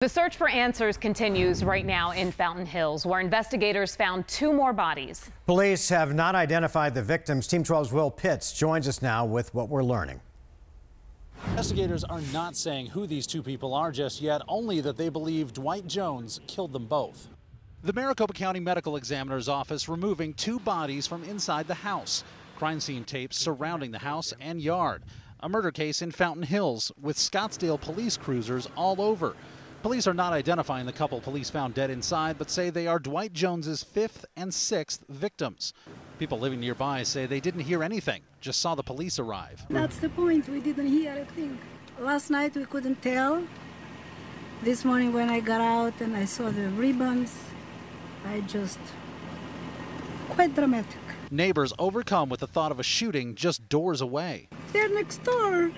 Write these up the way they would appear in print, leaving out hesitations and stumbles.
The search for answers continues right now in Fountain Hills, where investigators found 2 more bodies. Police have not identified the victims. Team 12's Will Pitts joins us now with what we're learning. Investigators are not saying who these 2 people are just yet, only that they believe Dwight Jones killed them both. The Maricopa County Medical Examiner's office removing 2 bodies from inside the house. Crime scene tapes surrounding the house and yard. A murder case in Fountain Hills with Scottsdale police cruisers all over. Police are not identifying the couple police found dead inside, but say they are Dwight Jones's 5th and 6th victims. People living nearby say they didn't hear anything, just saw the police arrive. That's the point. We didn't hear a thing. Last night we couldn't tell. This morning when I got out and I saw the ribbons, quite dramatic. Neighbors overcome with the thought of a shooting just doors away. They're next door.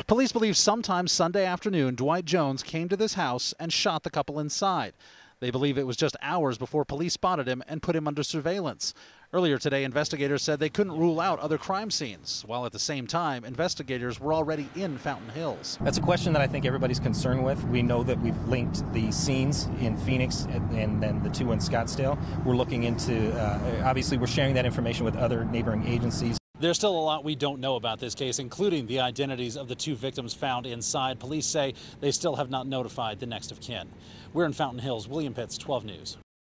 Police believe sometime Sunday afternoon, Dwight Jones came to this house and shot the couple inside. They believe it was just hours before police spotted him and put him under surveillance. Earlier today, investigators said they couldn't rule out other crime scenes, while at the same time, investigators were already in Fountain Hills. That's a question that I think everybody's concerned with. We know that we've linked the scenes in Phoenix and then the 2 in Scottsdale. We're looking into, obviously we're sharing that information with other neighboring agencies. There's still a lot we don't know about this case, including the identities of the 2 victims found inside. Police say they still have not notified the next of kin. We're in Fountain Hills. William Pitts, 12 News.